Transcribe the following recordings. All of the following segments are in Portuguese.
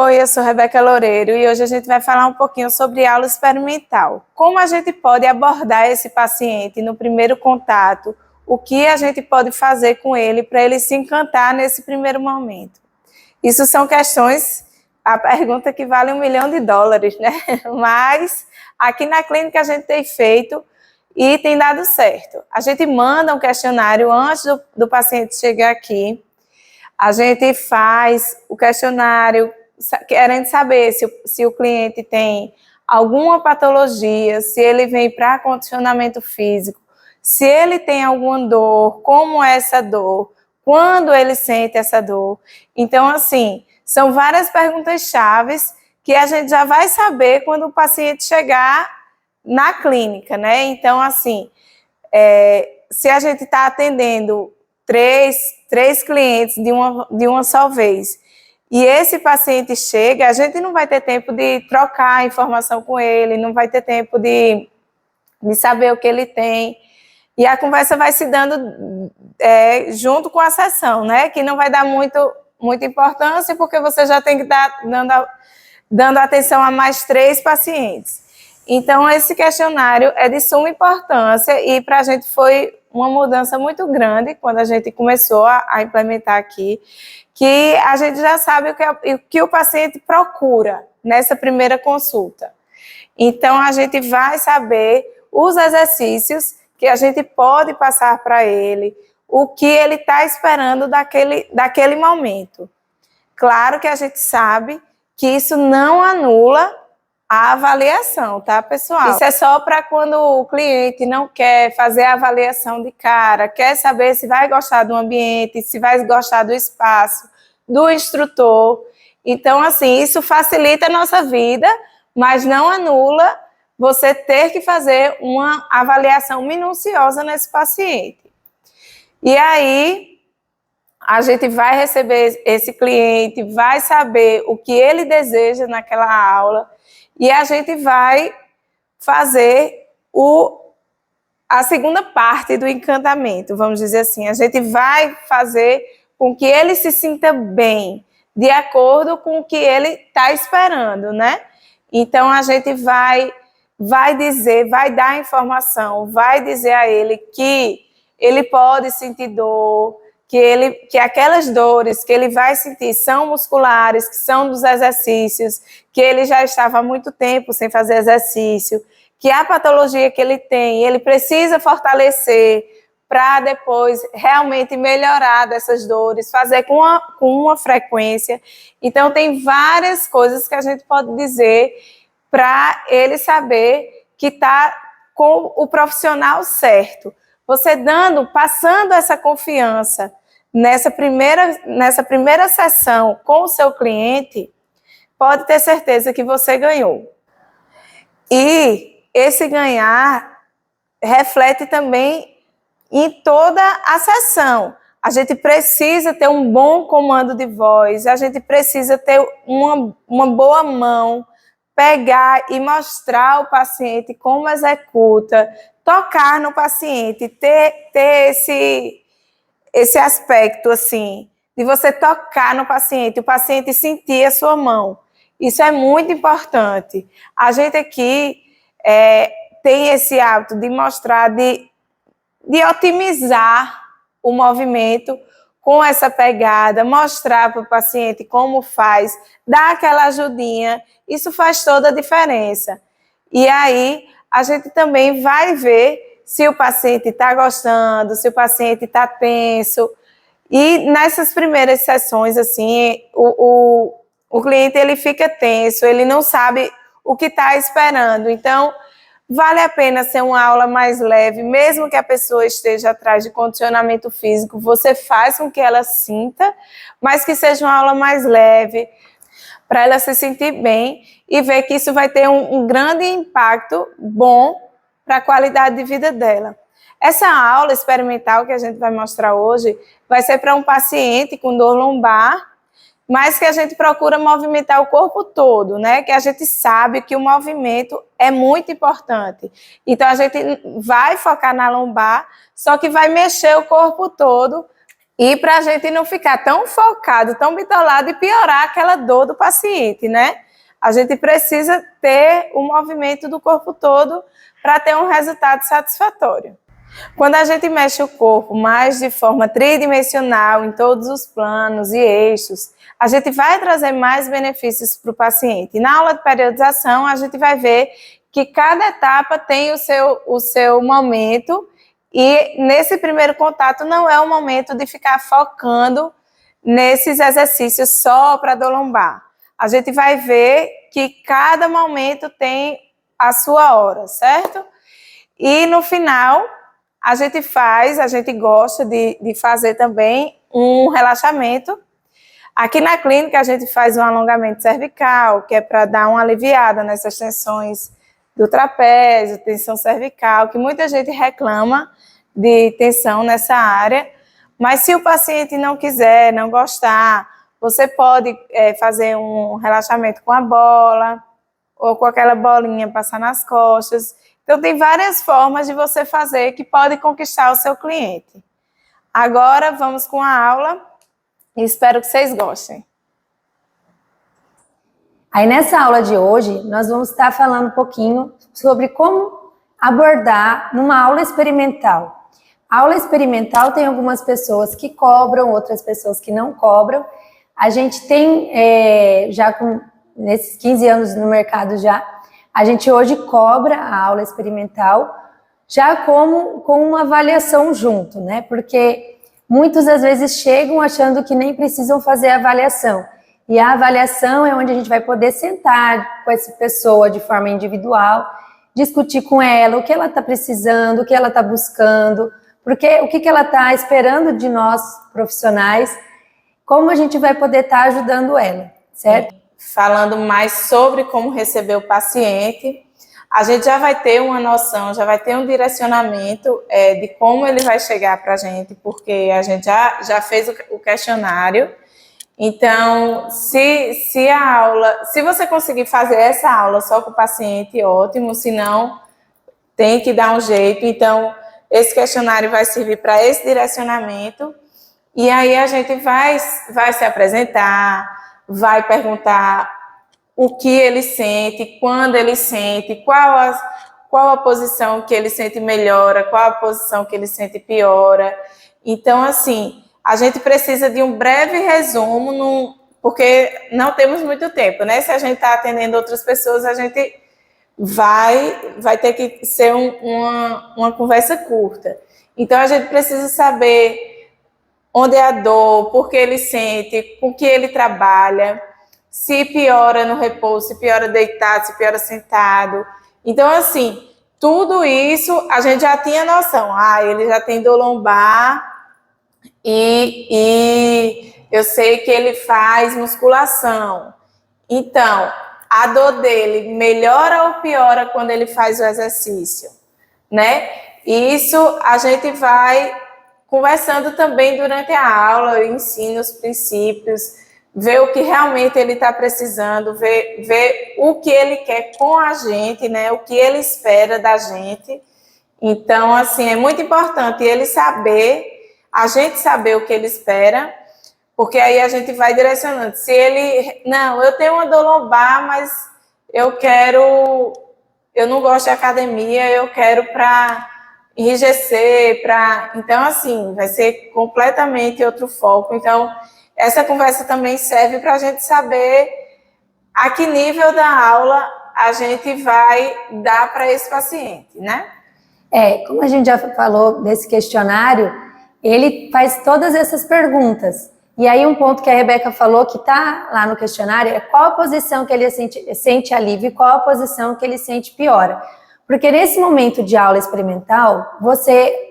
Oi, eu sou Rebeca Loureiro e hoje a gente vai falar um pouquinho sobre aula experimental. Como a gente pode abordar esse paciente no primeiro contato, o que a gente pode fazer com ele para ele se encantar nesse primeiro momento. Isso são questões, a pergunta que vale $1 milhão, né? Mas aqui na clínica a gente tem feito e tem dado certo. A gente manda um questionário antes do paciente chegar aqui. A gente faz o questionário querendo saber se o cliente tem alguma patologia, se ele vem para condicionamento físico, se ele tem alguma dor, como é essa dor, quando ele sente essa dor. Então, assim, são várias perguntas chaves que a gente já vai saber quando o paciente chegar na clínica, né? Então, assim, se a gente está atendendo três clientes de uma só vez, e esse paciente chega, a gente não vai ter tempo de trocar informação com ele, não vai ter tempo de saber o que ele tem, e a conversa vai se dando junto com a sessão, né? Que não vai dar muita importância, porque você já tem que estar dando atenção a mais 3 pacientes. Então, esse questionário é de suma importância e para a gente foi uma mudança muito grande quando a gente começou a implementar aqui, que a gente já sabe o que o paciente procura nessa primeira consulta. Então, a gente vai saber os exercícios que a gente pode passar para ele, o que ele está esperando daquele momento. Claro que a gente sabe que isso não anula a avaliação, tá, pessoal? Isso é só para quando o cliente não quer fazer a avaliação de cara, quer saber se vai gostar do ambiente, se vai gostar do espaço, do instrutor. Então, assim, isso facilita a nossa vida, mas não anula você ter que fazer uma avaliação minuciosa nesse paciente. E aí, a gente vai receber esse cliente, vai saber o que ele deseja naquela aula, e a gente vai fazer a segunda parte do encantamento, vamos dizer assim. A gente vai fazer com que ele se sinta bem, de acordo com o que ele está esperando, né? Então, a gente vai dizer, vai dar informação, vai dizer a ele que ele pode sentir dor, que aquelas dores que ele vai sentir são musculares, que são dos exercícios, que ele já estava há muito tempo sem fazer exercício, que a patologia que ele tem, ele precisa fortalecer para depois realmente melhorar dessas dores, fazer com uma frequência. Então, tem várias coisas que a gente pode dizer para ele saber que está com o profissional certo. Você passando essa confiança nessa primeira sessão com o seu cliente, pode ter certeza que você ganhou. E esse ganhar reflete também em toda a sessão. A gente precisa ter um bom comando de voz, a gente precisa ter uma boa mão, pegar e mostrar ao paciente como executa, tocar no paciente, ter esse aspecto, assim, de você tocar no paciente, o paciente sentir a sua mão. Isso é muito importante. A gente aqui tem esse hábito de mostrar, de otimizar o movimento com essa pegada, mostrar para o paciente como faz, dar aquela ajudinha, isso faz toda a diferença. E aí, a gente também vai ver se o paciente está gostando, se o paciente está tenso. E nessas primeiras sessões, assim, o cliente ele fica tenso, ele não sabe o que está esperando. Então, vale a pena ser uma aula mais leve, mesmo que a pessoa esteja atrás de condicionamento físico, você faz com que ela sinta, mas que seja uma aula mais leve, para ela se sentir bem e ver que isso vai ter um grande impacto bom para a qualidade de vida dela. Essa aula experimental que a gente vai mostrar hoje vai ser para um paciente com dor lombar, mas que a gente procura movimentar o corpo todo, né? Que a gente sabe que o movimento é muito importante. Então, a gente vai focar na lombar, só que vai mexer o corpo todo E para a gente não ficar tão focado, tão bitolado e piorar aquela dor do paciente, né? A gente precisa ter o movimento do corpo todo para ter um resultado satisfatório. Quando a gente mexe o corpo mais de forma tridimensional, em todos os planos e eixos, a gente vai trazer mais benefícios para o paciente. E na aula de periodização, a gente vai ver que cada etapa tem o seu momento, e nesse primeiro contato não é o momento de ficar focando nesses exercícios só para dor lombar. A gente vai ver que cada momento tem a sua hora, certo? E no final, a gente gosta de fazer também um relaxamento. Aqui na clínica, a gente faz um alongamento cervical, que é para dar uma aliviada nessas tensões do trapézio, tensão cervical, que muita gente reclama de tensão nessa área. Mas se o paciente não quiser, não gostar, você pode fazer um relaxamento com a bola, ou com aquela bolinha passar nas costas. Então, tem várias formas de você fazer que pode conquistar o seu cliente. Agora, vamos com a aula e espero que vocês gostem. Aí, nessa aula de hoje, nós vamos estar falando um pouquinho sobre como abordar numa aula experimental. A aula experimental tem algumas pessoas que cobram, outras pessoas que não cobram. A gente tem, nesses 15 anos no mercado já, a gente hoje cobra a aula experimental já com uma avaliação junto, né? Porque muitos às vezes chegam achando que nem precisam fazer a avaliação. E a avaliação é onde a gente vai poder sentar com essa pessoa de forma individual, discutir com ela o que ela está precisando, o que ela está buscando, porque o que ela está esperando de nós profissionais, como a gente vai poder estar ajudando ela, certo? Falando mais sobre como receber o paciente, a gente já vai ter uma noção, já vai ter um direcionamento de como ele vai chegar para a gente, porque a gente já fez o questionário. Então, se você conseguir fazer essa aula só com o paciente, ótimo, se não, tem que dar um jeito. Então, esse questionário vai servir para esse direcionamento, e aí a gente vai se apresentar, vai perguntar o que ele sente, quando ele sente, qual a posição que ele sente melhora, qual a posição que ele sente piora. Então, assim, a gente precisa de um breve resumo, porque não temos muito tempo, né? Se a gente está atendendo outras pessoas, a gente vai ter que ser uma conversa curta. Então, a gente precisa saber onde é a dor, por que ele sente, com que ele trabalha, se piora no repouso, se piora deitado, se piora sentado. Então, assim, tudo isso a gente já tinha noção. Ele já tem dor lombar e eu sei que ele faz musculação. Então, a dor dele melhora ou piora quando ele faz o exercício, né? E isso a gente vai conversando também durante a aula, eu ensino os princípios, ver o que realmente ele está precisando, ver o que ele quer com a gente, né? O que ele espera da gente. Então, assim, é muito importante ele saber, a gente saber o que ele espera, porque aí a gente vai direcionando. Se ele, não, eu tenho uma dor lombar, mas eu não gosto de academia, eu quero para enrijecer, então, assim, vai ser completamente outro foco. Então, essa conversa também serve para a gente saber a que nível da aula a gente vai dar para esse paciente, né? Como a gente já falou desse questionário, ele faz todas essas perguntas. E aí um ponto que a Rebeca falou que está lá no questionário é qual a posição que ele sente alívio e qual a posição que ele sente piora. Porque nesse momento de aula experimental,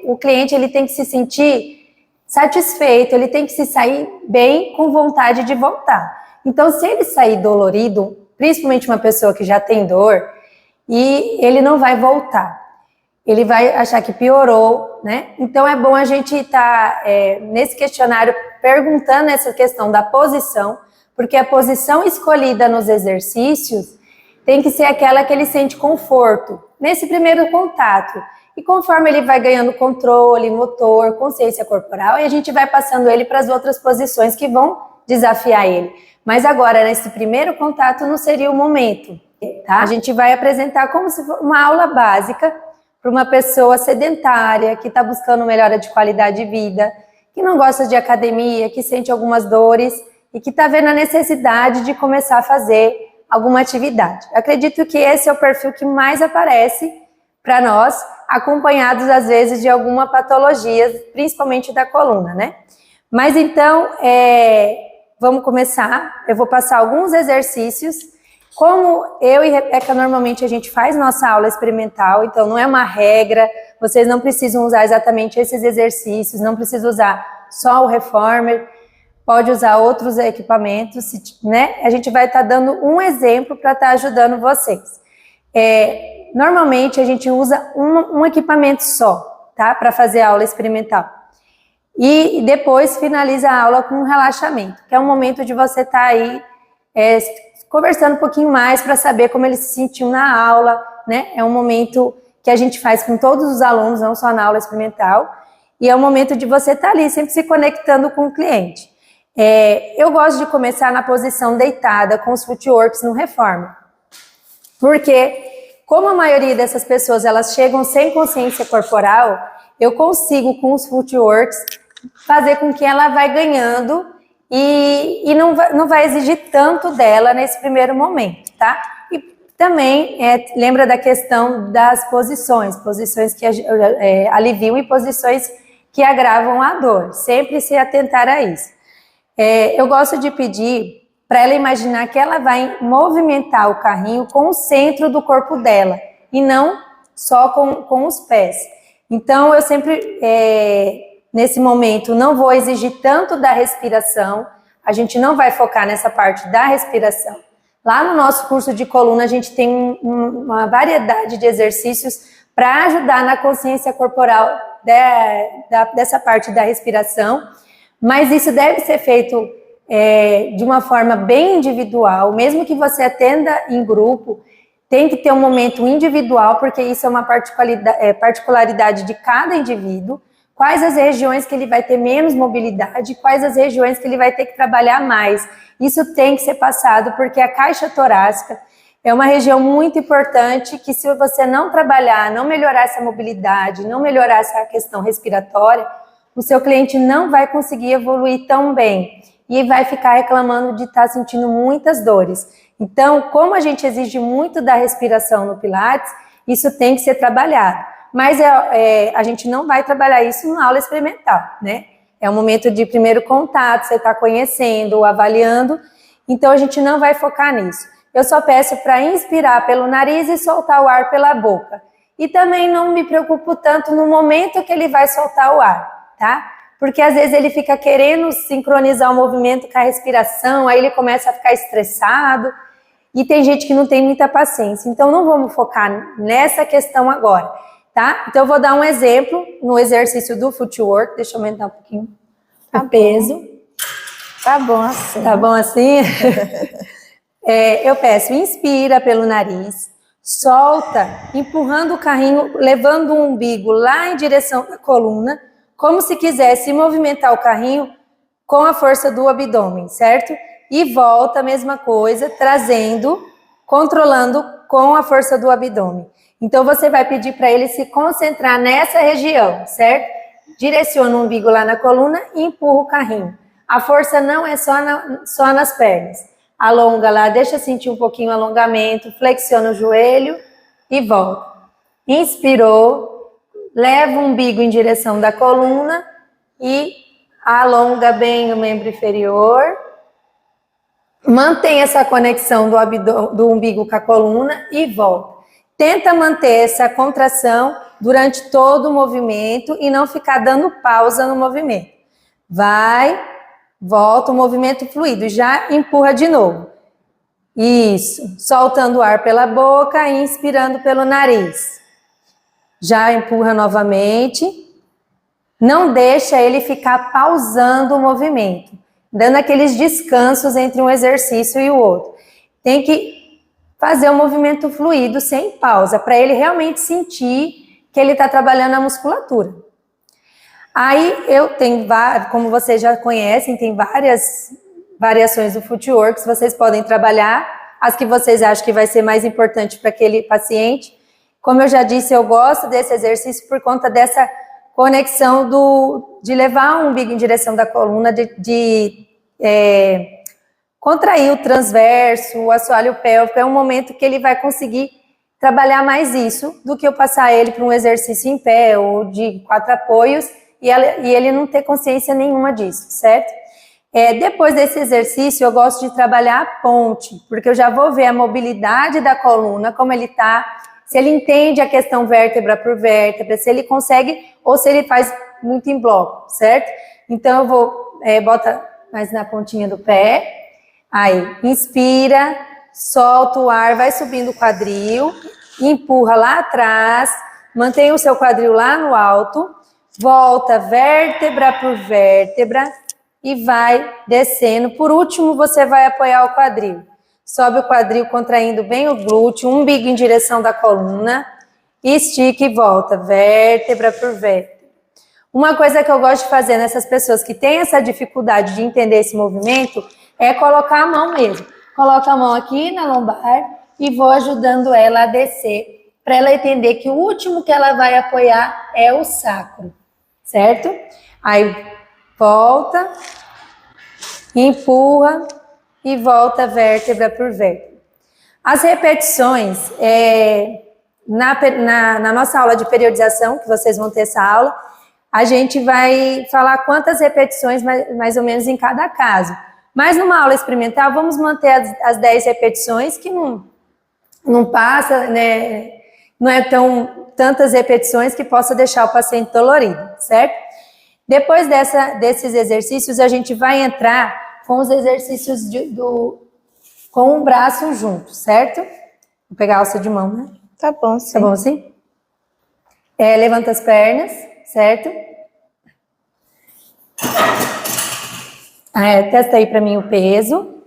o cliente ele tem que se sentir satisfeito, ele tem que se sair bem com vontade de voltar. Então, se ele sair dolorido, principalmente uma pessoa que já tem dor, e ele não vai voltar. Ele vai achar que piorou, né? Então, é bom a gente estar nesse questionário perguntando essa questão da posição, porque a posição escolhida nos exercícios tem que ser aquela que ele sente conforto nesse primeiro contato. E conforme ele vai ganhando controle, motor, consciência corporal, e a gente vai passando ele para as outras posições que vão desafiar ele. Mas agora, nesse primeiro contato, não seria o momento, tá? A gente vai apresentar como se fosse uma aula básica para uma pessoa sedentária, que está buscando melhora de qualidade de vida, que não gosta de academia, que sente algumas dores e que está vendo a necessidade de começar a fazer alguma atividade. Acredito que esse é o perfil que mais aparece para nós, acompanhados às vezes de alguma patologia, principalmente da coluna, né? Mas então, vamos começar. Eu vou passar alguns exercícios. Como eu e Rebeca, normalmente a gente faz nossa aula experimental, então não é uma regra, vocês não precisam usar exatamente esses exercícios, não precisa usar só o reformer, pode usar outros equipamentos, né? A gente vai estar dando um exemplo para estar ajudando vocês. Normalmente a gente usa um equipamento só, tá? Para fazer a aula experimental. E depois finaliza a aula com um relaxamento, que é um momento de você estar aí conversando um pouquinho mais para saber como ele se sentiu na aula, né? É um momento que a gente faz com todos os alunos, não só na aula experimental, e é um momento de você estar ali, sempre se conectando com o cliente. Eu gosto de começar na posição deitada, com os footworks no reformer, porque como a maioria dessas pessoas, elas chegam sem consciência corporal, eu consigo, com os footworks, fazer com que ela vai ganhando e não vai exigir tanto dela nesse primeiro momento, tá? E também lembra da questão das posições que aliviam e posições que agravam a dor, sempre se atentar a isso. Eu gosto de pedir para ela imaginar que ela vai movimentar o carrinho com o centro do corpo dela e não só com os pés. Então, eu sempre, nesse momento, não vou exigir tanto da respiração, a gente não vai focar nessa parte da respiração. Lá no nosso curso de coluna, a gente tem uma variedade de exercícios para ajudar na consciência corporal dessa parte da respiração, mas isso deve ser feito de uma forma bem individual, mesmo que você atenda em grupo, tem que ter um momento individual, porque isso é uma particularidade de cada indivíduo, quais as regiões que ele vai ter menos mobilidade, quais as regiões que ele vai ter que trabalhar mais. Isso tem que ser passado, porque a caixa torácica é uma região muito importante que, se você não trabalhar, não melhorar essa mobilidade, não melhorar essa questão respiratória, o seu cliente não vai conseguir evoluir tão bem e vai ficar reclamando de estar sentindo muitas dores. Então, como a gente exige muito da respiração no Pilates, isso tem que ser trabalhado. Mas a gente não vai trabalhar isso na aula experimental, né? É um momento de primeiro contato, você está conhecendo, avaliando, então a gente não vai focar nisso. Eu só peço para inspirar pelo nariz e soltar o ar pela boca. E também não me preocupo tanto no momento que ele vai soltar o ar, tá? Porque às vezes ele fica querendo sincronizar o movimento com a respiração, aí ele começa a ficar estressado, e tem gente que não tem muita paciência. Então não vamos focar nessa questão agora, tá? Então eu vou dar um exemplo no exercício do footwork, deixa eu aumentar um pouquinho o peso. Tá bom assim. Tá bom assim? Eu peço, inspira pelo nariz, solta, empurrando o carrinho, levando o umbigo lá em direção à coluna, como se quisesse movimentar o carrinho com a força do abdômen, certo? E volta a mesma coisa, trazendo, controlando com a força do abdômen. Então, você vai pedir para ele se concentrar nessa região, certo? Direciona o umbigo lá na coluna e empurra o carrinho. A força não é só nas pernas. Alonga lá, deixa sentir um pouquinho o alongamento, flexiona o joelho e volta. Inspirou. Leva o umbigo em direção da coluna e alonga bem o membro inferior. Mantém essa conexão do umbigo com a coluna e volta. Tenta manter essa contração durante todo o movimento e não ficar dando pausa no movimento. Vai, volta, o movimento fluido, já empurra de novo. Isso, soltando o ar pela boca e inspirando pelo nariz. Já empurra novamente, não deixa ele ficar pausando o movimento, dando aqueles descansos entre um exercício e o outro. Tem que fazer o movimento fluido sem pausa, para ele realmente sentir que ele está trabalhando a musculatura. Aí eu tenho, como vocês já conhecem, tem várias variações do footwork, vocês podem trabalhar, as que vocês acham que vai ser mais importante para aquele paciente. Como eu já disse, eu gosto desse exercício por conta dessa conexão de levar o umbigo em direção da coluna, de contrair o transverso, o assoalho pélvico. É um momento que ele vai conseguir trabalhar mais isso do que eu passar ele para um exercício em pé ou de 4 apoios e ele não ter consciência nenhuma disso, certo? Depois desse exercício, eu gosto de trabalhar a ponte, porque eu já vou ver a mobilidade da coluna, como ele está, se ele entende a questão vértebra por vértebra, se ele consegue ou se ele faz muito em bloco, certo? Então, eu vou, bota mais na pontinha do pé, aí, inspira, solta o ar, vai subindo o quadril, empurra lá atrás, mantém o seu quadril lá no alto, volta vértebra por vértebra e vai descendo. Por último, você vai apoiar o quadril. Sobe o quadril contraindo bem o glúteo, umbigo em direção da coluna, estica e volta, vértebra por vértebra. Uma coisa que eu gosto de fazer nessas pessoas que têm essa dificuldade de entender esse movimento é colocar a mão mesmo. Coloco a mão aqui na lombar e vou ajudando ela a descer, para ela entender que o último que ela vai apoiar é o sacro, certo? Aí volta, empurra e volta vértebra por vértebra. As repetições, na nossa aula de periodização, que vocês vão ter essa aula, a gente vai falar quantas repetições mais ou menos em cada caso. Mas numa aula experimental, vamos manter as 10 repetições, que não passa, né? Não é tantas repetições que possa deixar o paciente dolorido, certo? Depois desses exercícios, a gente vai entrar com os exercícios com o braço junto, certo? Vou pegar a alça de mão, né? Tá bom, sim. Tá bom, sim? Levanta as pernas, certo? Testa aí pra mim o peso.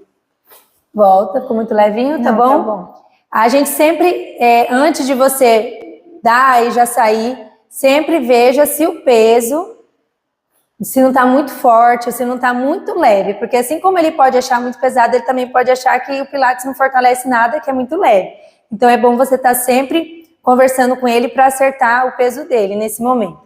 Volta, ficou muito levinho, tá bom? Tá bom. A gente sempre, antes de você dar e já sair, sempre veja se o peso, se não tá muito forte, ou se não tá muito leve, porque assim como ele pode achar muito pesado, ele também pode achar que o Pilates não fortalece nada, que é muito leve. Então é bom você estar sempre conversando com ele para acertar o peso dele nesse momento.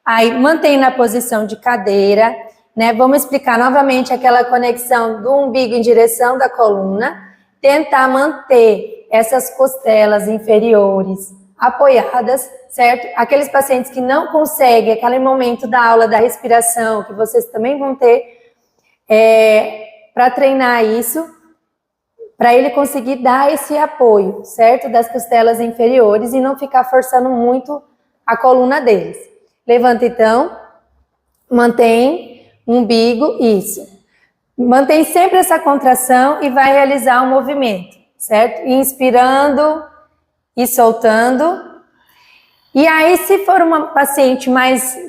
Aí mantém na posição de cadeira, né? Vamos explicar novamente aquela conexão do umbigo em direção da coluna, tentar manter essas costelas inferiores apoiadas, certo? Aqueles pacientes que não conseguem, aquele momento da aula da respiração, que vocês também vão ter, para treinar isso, para ele conseguir dar esse apoio, certo? Das costelas inferiores e não ficar forçando muito a coluna deles. Levanta então, mantém o umbigo, isso. Mantém sempre essa contração e vai realizar um movimento, certo? Inspirando e soltando. E aí, se for uma paciente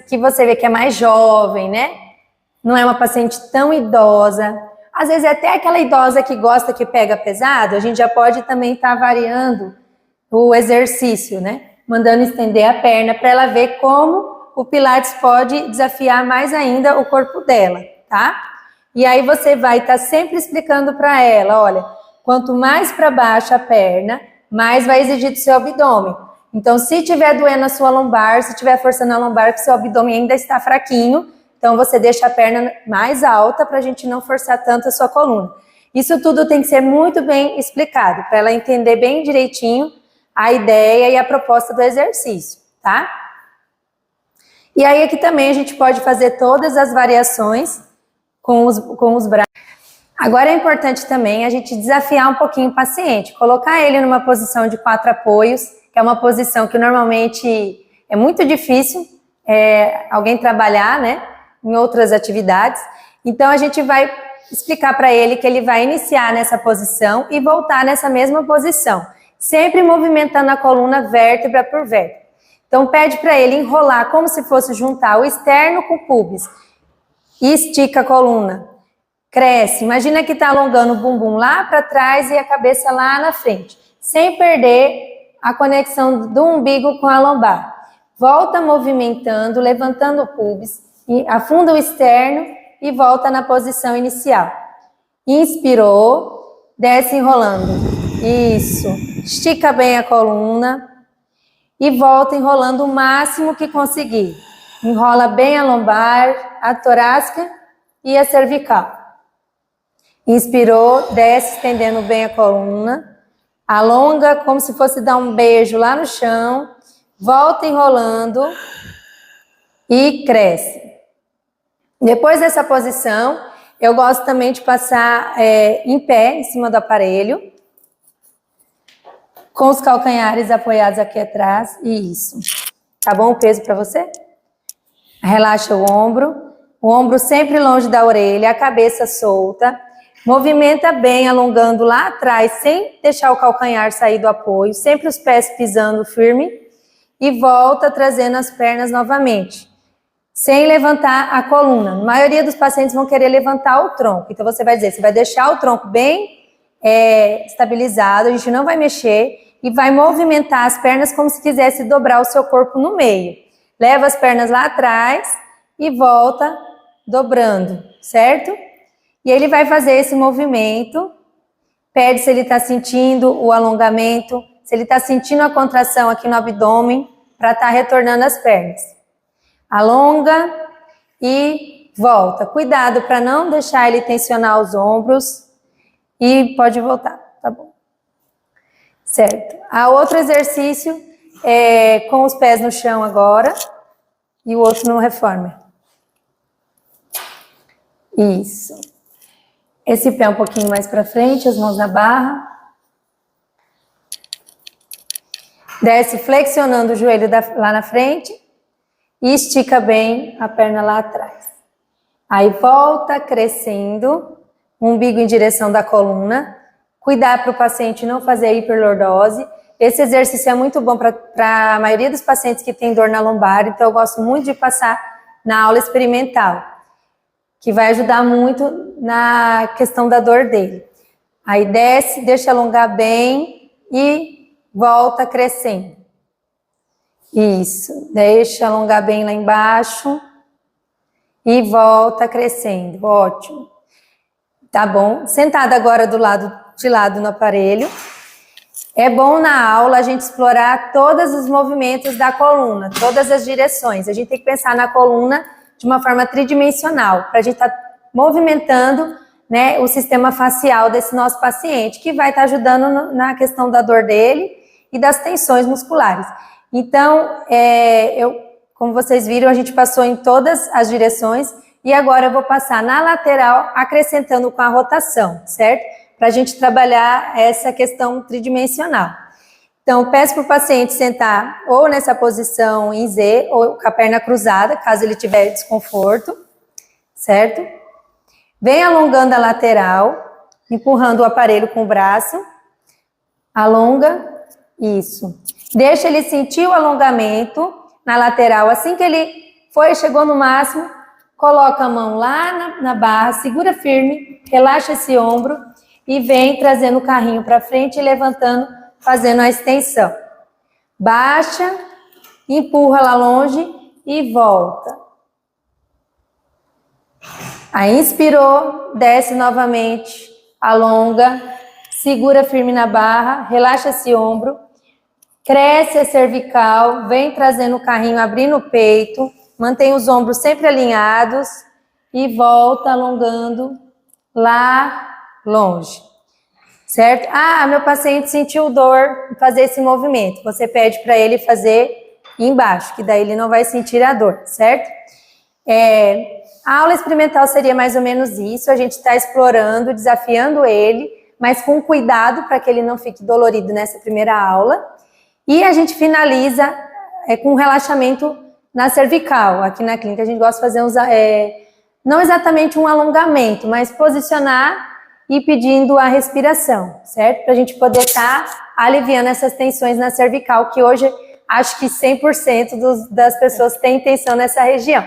que você vê que é mais jovem, né? Não é uma paciente tão idosa, às vezes é até aquela idosa que gosta que pega pesado, a gente já pode também estar variando o exercício, né? Mandando estender a perna para ela ver como o Pilates pode desafiar mais ainda o corpo dela, tá? E aí você vai estar sempre explicando para ela, olha, quanto mais para baixo a perna, mais vai exigir do seu abdômen. Então, se tiver doendo a sua lombar, se tiver forçando a lombar, que seu abdômen ainda está fraquinho, então você deixa a perna mais alta para a gente não forçar tanto a sua coluna. Isso tudo tem que ser muito bem explicado, para ela entender bem direitinho a ideia e a proposta do exercício, tá? E aí aqui também a gente pode fazer todas as variações com os braços. Agora é importante também a gente desafiar um pouquinho o paciente, colocar ele numa posição de 4 apoios, que é uma posição que normalmente é muito difícil alguém trabalhar, né, em outras atividades. Então a gente vai explicar para ele que ele vai iniciar nessa posição e voltar nessa mesma posição, sempre movimentando a coluna vértebra por vértebra. Então pede para ele enrolar como se fosse juntar o externo com o pubis. E estica a coluna. Cresce. Imagina que está alongando o bumbum lá para trás e a cabeça lá na frente. Sem perder a conexão do umbigo com a lombar. volta movimentando, levantando o pubis, afunda o externo e volta na posição inicial. Inspirou, desce enrolando. Isso. Estica bem a coluna e volta enrolando o máximo que conseguir. Enrola bem a lombar, a torácica e a cervical. Inspirou, desce estendendo bem a coluna. Alonga como se fosse dar um beijo lá no chão. Volta enrolando e cresce. Depois dessa posição, eu gosto também de passar em pé, em cima do aparelho, com os calcanhares apoiados aqui atrás. Isso. Tá bom o peso para você? Relaxa o ombro sempre longe da orelha, a cabeça solta. Movimenta bem, alongando lá atrás, sem deixar o calcanhar sair do apoio, sempre os pés pisando firme. E volta trazendo as pernas novamente, sem levantar a coluna. A maioria dos pacientes vão querer levantar o tronco. Então você vai dizer, você vai deixar o tronco bem estabilizado, a gente não vai mexer e vai movimentar as pernas como se quisesse dobrar o seu corpo no meio. Leva as pernas lá atrás e volta dobrando, certo? E ele vai fazer esse movimento, pede se ele está sentindo o alongamento, se ele está sentindo a contração aqui no abdômen, para estar retornando as pernas. Alonga e volta. Cuidado para não deixar ele tensionar os ombros. E pode voltar, tá bom? Certo. A outro exercício é com os pés no chão agora. E o outro no reformer. Isso. Esse pé um pouquinho mais para frente, as mãos na barra. Desce flexionando o joelho lá na frente e estica bem a perna lá atrás. Aí volta crescendo, umbigo em direção da coluna. Cuidar para o paciente não fazer hiperlordose. Esse exercício é muito bom para a maioria dos pacientes que tem dor na lombar, então eu gosto muito de passar na aula experimental, que vai ajudar muito na questão da dor dele. Aí desce, deixa alongar bem e volta crescendo. Isso, deixa alongar bem lá embaixo e volta crescendo, ótimo. Tá bom? Sentada agora de lado no aparelho. É bom na aula a gente explorar todos os movimentos da coluna, todas as direções. A gente tem que pensar na coluna de uma forma tridimensional, para a gente estar movimentando, né, o sistema facial desse nosso paciente, que vai estar ajudando na questão da dor dele e das tensões musculares. Então, como vocês viram, a gente passou em todas as direções e agora eu vou passar na lateral, acrescentando com a rotação, certo? Para a gente trabalhar essa questão tridimensional. Então, peço para o paciente sentar ou nessa posição em Z, ou com a perna cruzada, caso ele tiver desconforto, certo? Vem alongando a lateral, empurrando o aparelho com o braço. Alonga, isso. Deixa ele sentir o alongamento na lateral. Assim que ele chegou no máximo, coloca a mão lá na barra, segura firme, relaxa esse ombro e vem trazendo o carrinho para frente e levantando, fazendo a extensão. Baixa, empurra lá longe e volta. Aí inspirou, desce novamente, alonga, segura firme na barra, relaxa esse ombro, cresce a cervical, vem trazendo o carrinho, abrindo o peito, mantém os ombros sempre alinhados e volta alongando lá longe, certo? Ah, meu paciente sentiu dor em fazer esse movimento. Você pede para ele fazer embaixo, que daí ele não vai sentir a dor, certo? A aula experimental seria mais ou menos isso. A gente está explorando, desafiando ele, mas com cuidado para que ele não fique dolorido nessa primeira aula. E a gente finaliza com relaxamento na cervical. Aqui na clínica a gente gosta de fazer não exatamente um alongamento, mas posicionar e pedindo a respiração, certo? Para a gente poder estar aliviando essas tensões na cervical, que hoje acho que 100% das pessoas têm tensão nessa região.